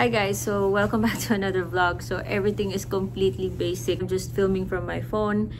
Hi guys, so welcome back to another vlog. So everything is completely basic. I'm just filming from my phone.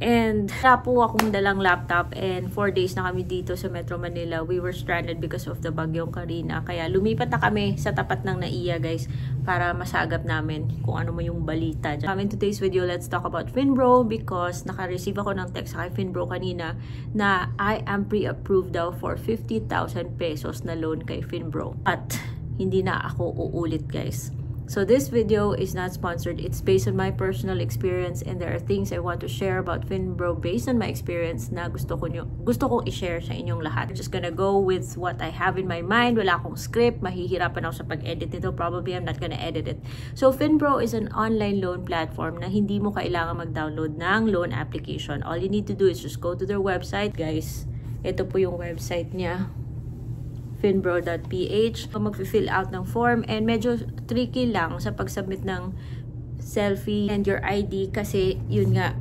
And wala po akong dalang laptop and 4 days na kami dito sa Metro Manila. We were stranded because of the bagyong Karina. Kaya lumipat na kami sa tapat ng NAIA guys para masagap namin kung ano mo yung balita dyan. In today's video, let's talk about Finbro because naka-receive ako ng text kay Finbro kanina na I am pre-approved daw for 50,000 pesos na loan kay Finbro. At hindi na ako uulit guys. So this video is not sponsored. It's based on my personal experience and there are things I want to share about Finbro based on my experience na gusto kong i-share sa inyong lahat. I'm just gonna go with what I have in my mind. Wala akong script. Mahihirapan ako sa pag-edit nito. Probably I'm not gonna edit it. So Finbro is an online loan platform na hindi mo kailangan mag-download ng loan application. All you need to do is just go to their website. Guys, ito po yung website niya. Finbro.ph. Mag-fill out ng form and medyo tricky lang sa pag-submit ng selfie and your ID kasi yun nga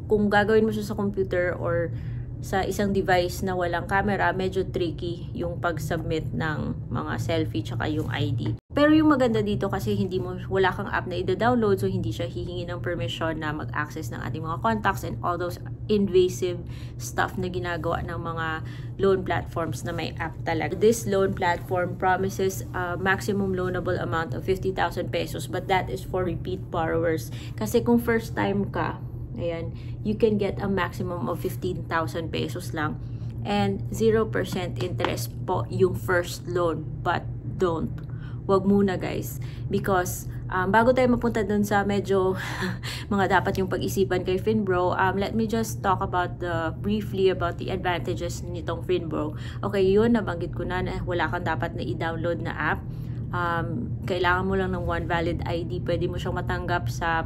kung gagawin mo siya sa computer or sa isang device na walang camera, medyo tricky yung pag-submit ng mga selfie tsaka yung ID. Pero yung maganda dito kasi wala kang app na i-download so hindi siya hihingi ng permission na mag-access ng ating mga contacts and all those invasive stuff na ginagawa ng mga loan platforms na may app talaga. This loan platform promises a maximum loanable amount of 50,000 pesos but that is for repeat borrowers. Kasi kung first time ka, ayan, you can get a maximum of 15,000 pesos lang and 0% interest po yung first loan but wag muna guys because bago tayo mapunta dun sa medyo mga dapat yung pag-isipan kay Finbro, let me just talk about briefly about the advantages nitong Finbro. Okay, yun, nabanggit ko na wala kang dapat na i-download na app. Kailangan mo lang ng one valid ID. Pwede mo siyang matanggap sa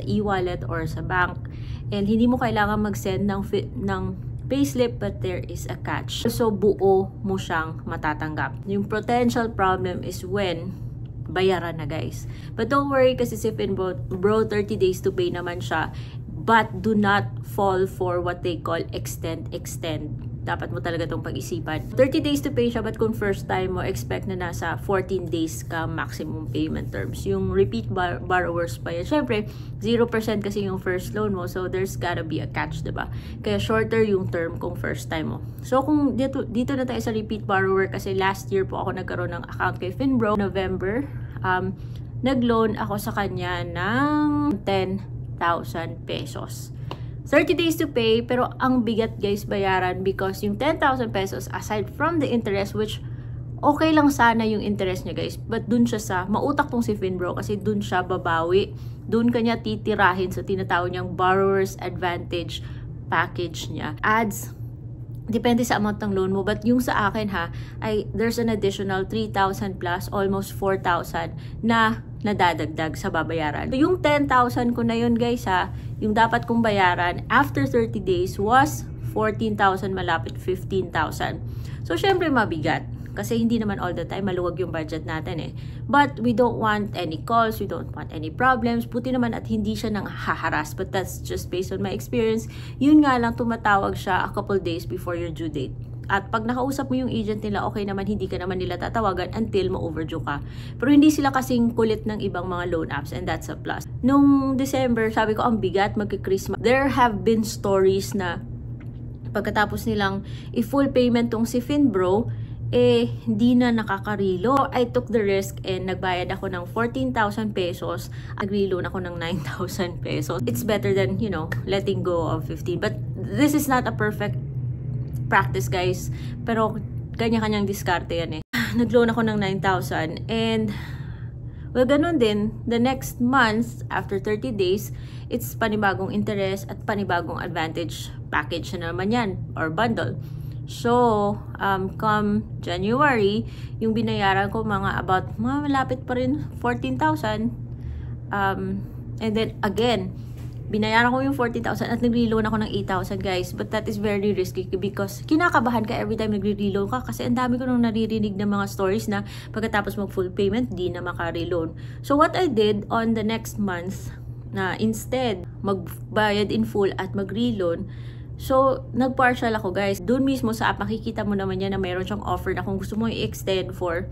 e-wallet or sa bank. And hindi mo kailangan mag-send ng payslip but there is a catch. So, buo mo siyang matatanggap. Yung potential problem is when bayaran na guys. But don't worry kasi si Finbro 30 days to pay naman siya. But do not fall for what they call extend. Dapat mo talaga itong pag-isipan. 30 days to pay siya, but kung first time mo, expect na nasa 14 days ka maximum payment terms. Yung repeat borrowers pa yan. Siyempre, 0% kasi yung first loan mo, so there's gotta be a catch, diba? Kaya shorter yung term kung first time mo. So, kung dito na tayo sa repeat borrower, kasi last year po ako nagkaroon ng account kay Finbro, November, nag-loan ako sa kanya ng 10,000 pesos. 30 days to pay, pero ang bigat guys bayaran because yung 10,000 pesos aside from the interest, which okay lang sana yung interest niya guys, but dun siya sa, mautak tong si Finbro kasi dun siya babawi, dun kanya titirahin sa tinatawag niyang borrower's advantage package niya. Ads, depende sa amount ng loan mo, but yung sa akin there's an additional 3,000 plus, almost 4,000 na nadadagdag sa babayaran. So, yung 10,000 ko na yun guys yung dapat kong bayaran after 30 days was 14,000 malapit 15,000. So, syempre mabigat. Kasi hindi naman all the time maluwag yung budget natin But we don't want any calls, we don't want any problems. Buti naman at hindi siya nang haharas. But that's just based on my experience. Yun nga lang, tumatawag siya a couple days before your due date. At pag nakausap mo yung agent nila, okay naman, hindi ka naman nila tatawagan until ma-overdue ka. Pero hindi sila kasing kulit ng ibang mga loan apps and that's a plus. Nung December, sabi ko, ang bigat, magki-Christmas. There have been stories na pagkatapos nilang i-full payment tong si Finbro, hindi na nakakarilo. I took the risk and nagbayad ako ng 14,000 pesos. Nag-reloan ako ng 9,000 pesos. It's better than, letting go of 15. But this is not a perfect practice guys. Pero kanya-kanyang diskarte yan Nag-loan ako ng 9,000 and well, ganun din. The next month, after 30 days, it's panibagong interest at panibagong advantage package na naman yan or bundle. So, come January, yung binayaran ko mga malapit pa rin 14,000. And then again, binayaran ko yung 40,000 at nagre-loan ako ng 8,000 guys. But that is very risky because kinakabahan ka every time nagre-reloan ka kasi ang dami ko nung naririnig ng mga stories na pagkatapos mag-full payment, di na maka-reloan. So what I did on the next month na instead magbayad in full at mag-reloan, so nag-partial ako guys. Doon mismo sa app, makikita mo naman yan na mayroon siyang offer na kung gusto mo i-extend for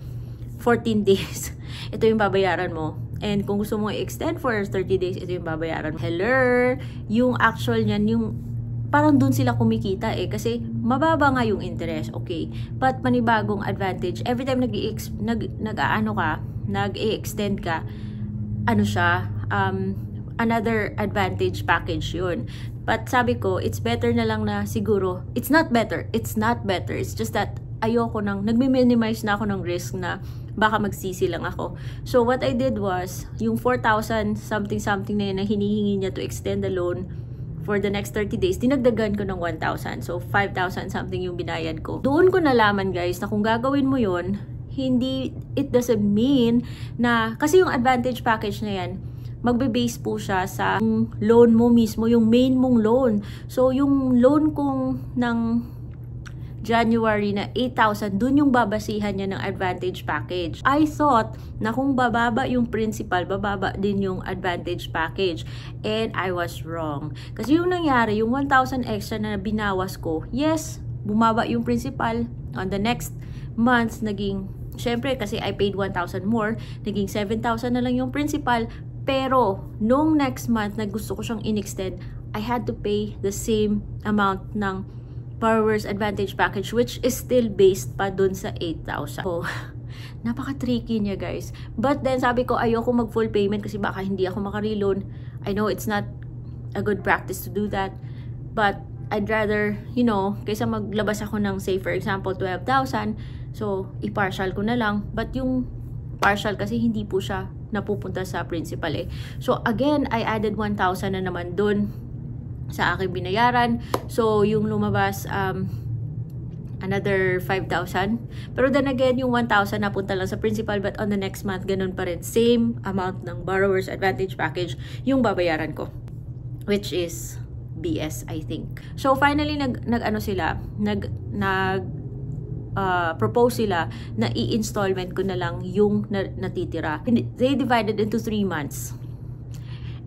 14 days. ito yung babayaran mo. And kung gusto mo i-extend for 30 days, ito yung babayaran mo. Hello, yung actual niyan, yung parang dun sila kumikita eh, kasi mababa nga yung interest, okay. But panibagong advantage, every time nag-i-extend ka, ano siya, another advantage package yun. But sabi ko, it's better na lang na siguro, it's not better, it's just that ayoko nang, nagmi-minimize na ako ng risk na baka magsisi lang ako. So what I did was, yung 4,000 something na yun na hinihingi niya to extend the loan for the next 30 days, dinagdagan ko ng 1,000. So, 5,000 something yung binayad ko. Doon ko nalaman, guys, na kung gagawin mo yun, it doesn't mean na, kasi yung advantage package na yan, magbe-base po siya sa loan mo mismo, yung main mong loan. So, yung loan kong ng January na 8,000, dun yung babasihan niya ng advantage package. I thought na kung bababa yung principal, bababa din yung advantage package. And I was wrong. Kasi yung nangyari, yung 1,000 extra na binawas ko, yes, bumaba yung principal. On the next month, naging, syempre kasi I paid 1,000 more, naging 7,000 na lang yung principal. Pero, nung next month na gusto ko siyang in-extend, I had to pay the same amount ng borrower's advantage package, which is still based pa dun sa 8,000. So, napaka-tricky niya, guys. But then, sabi ko, ayoko mag-full payment kasi baka hindi ako makareloan. I know it's not a good practice to do that. But, I'd rather, you know, kaysa maglabas ako ng, say, for example, 12,000. So, i-partial ko na lang. But yung partial kasi hindi po siya napupunta sa principal eh. So, again, I added 1,000 na naman dun sa aking binayaran. So, yung lumabas, another 5,000. Pero then again, yung 1,000 napunta lang sa principal, but on the next month, ganun pa rin. Same amount ng borrower's advantage package yung babayaran ko. Which is BS, I think. So, finally, propose sila na i-installment ko na lang yung natitira. They divided into 3 months.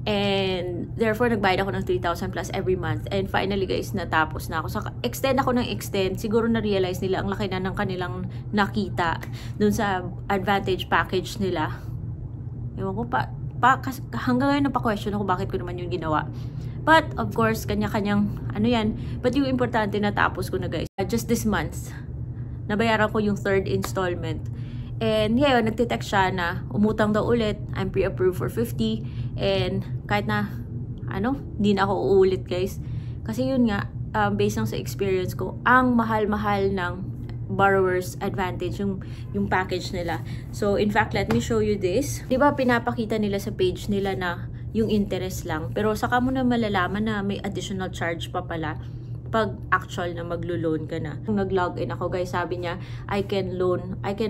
And therefore, nagbayad ako ng 3,000 plus every month. And finally, guys, natapos na ako. So, extend ako ng extend. Siguro na-realize nila ang laki na ng kanilang nakita dun sa advantage package nila. Ewan ko hanggang ngayon napa-question ako bakit ko naman yung ginawa. But, of course, kanya-kanyang, ano yan. But yung importante, natapos ko na, guys. Just this month, nabayaran ko yung 3rd installment. And ngayon, nagtitext siya na umutang daw ulit. I'm pre-approved for 50. And kahit na, hindi na ako uulit, guys. Kasi yun nga, based lang sa experience ko, ang mahal-mahal ng borrower's advantage, yung package nila. So, in fact, let me show you this. Diba, pinapakita nila sa page nila na yung interest lang. Pero saka mo na malalaman na may additional charge pa pala pag actual na maglo-loan ka na. Nung nag-login ako, guys, sabi niya, I can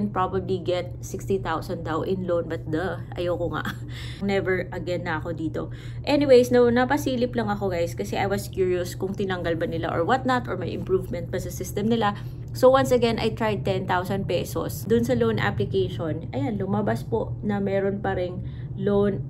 probably get 60,000 daw in loan, but ayoko nga. Never again na ako dito. Anyways, napasilip lang ako, guys, kasi I was curious kung tinanggal ba nila or whatnot, or may improvement pa sa system nila. So, once again, I tried 10,000 pesos. Dun sa loan application, ayan, lumabas po na meron pa ring loan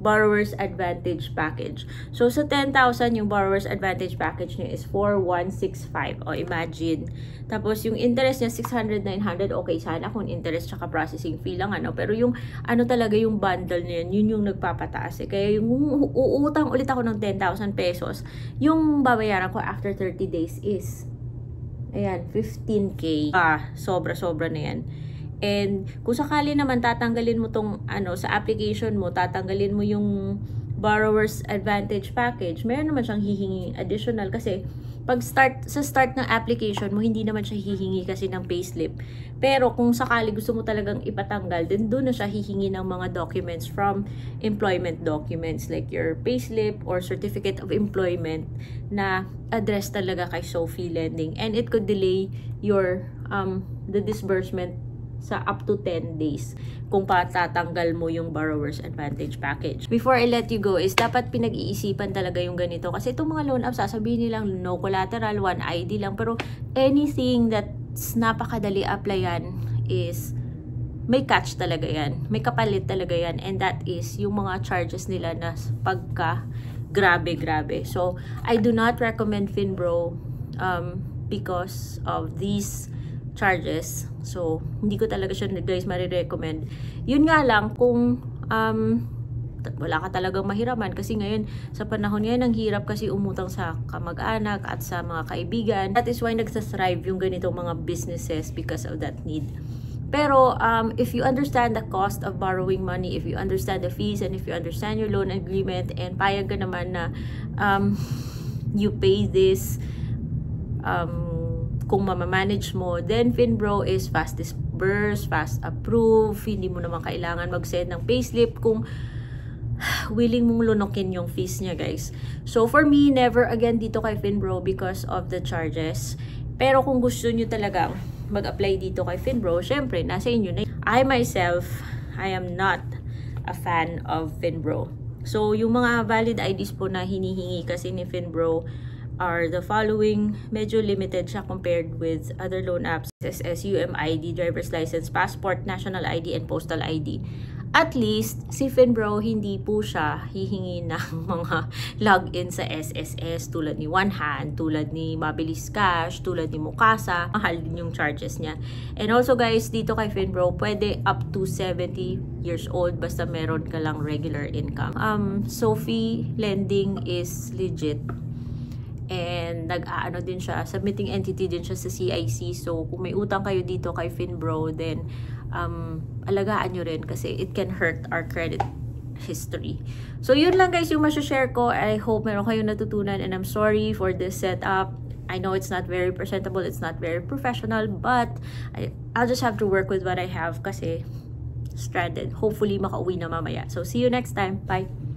borrower's advantage package. So, sa 10,000, yung borrower's advantage package niya is 4,165. O, imagine. Tapos, yung interest niya, 600, 900. Okay, sana kung interest tsaka processing fee lang, Pero yung, talaga yung bundle niya, yun yung nagpapataas. Kaya yung uutang ulit ako ng 10,000 pesos, yung babayaran ko after 30 days is, ayan, 15K. Sobra-sobra na yan. And kung sakali naman tatanggalin mo tong sa application mo, tatanggalin mo yung borrower's advantage package, meron naman siyang hihingi additional kasi pag start ng application mo, hindi naman siya hihingi kasi ng payslip. Pero kung sakali gusto mo talagang ipatanggal, then doon na siya hihingi ng mga documents from employment documents like your payslip or certificate of employment na address talaga kay Sophie Lending, and it could delay your the disbursement sa up to 10 days kung patatanggal mo yung borrower's advantage package. Before I let you go is dapat pinag-iisipan talaga yung ganito kasi itong mga loan apps sasabihin nilang no collateral, one ID lang, pero anything that's napakadali applyan is may catch talaga yan, may kapalit talaga yan, and that is yung mga charges nila na pagka grabe. So I do not recommend Finbro because of these charges. So, hindi ko talaga siya, guys, marirecommend. Yun nga lang, kung wala ka talagang mahiraman, kasi ngayon, sa panahon ngayon, ang hirap kasi umutang sa kamag-anak at sa mga kaibigan. That is why nagsastrive yung ganitong mga businesses because of that need. Pero, if you understand the cost of borrowing money, if you understand the fees, and if you understand your loan agreement, and payag ka naman na you pay this kung mamamanage mo, then Finbro is fast disburse, fast approve, hindi mo naman kailangan mag-send ng payslip kung willing mong lunokin yung fees niya, guys. So, for me, never again dito kay Finbro because of the charges. Pero kung gusto nyo talagang mag-apply dito kay Finbro, syempre, nasa inyo na. I myself, I am not a fan of Finbro. So, yung mga valid IDs po na hinihingi kasi ni Finbro are the following. Medyo limited siya compared with other loan apps. SSS, UMID, driver's license, passport, national ID, and postal ID. At least, si Finbro, hindi po siya hihingi ng mga login sa SSS tulad ni OneHand, tulad ni Mabilis Cash, tulad ni Mukasa. Mahal din yung charges niya. And also guys, dito kay Finbro, pwede up to 70 years old basta meron ka lang regular income. Sophie Lending is legit. And nag-aano din siya, submitting entity din siya sa CIC. So, kung may utang kayo dito kay Finbro, then alagaan nyo rin kasi it can hurt our credit history. So, yun lang guys yung share ko. I hope meron kayong natutunan, and I'm sorry for this setup. I know it's not very presentable, it's not very professional, but I'll just have to work with what I have kasi stranded. Hopefully, makauwi na mamaya. So, see you next time. Bye!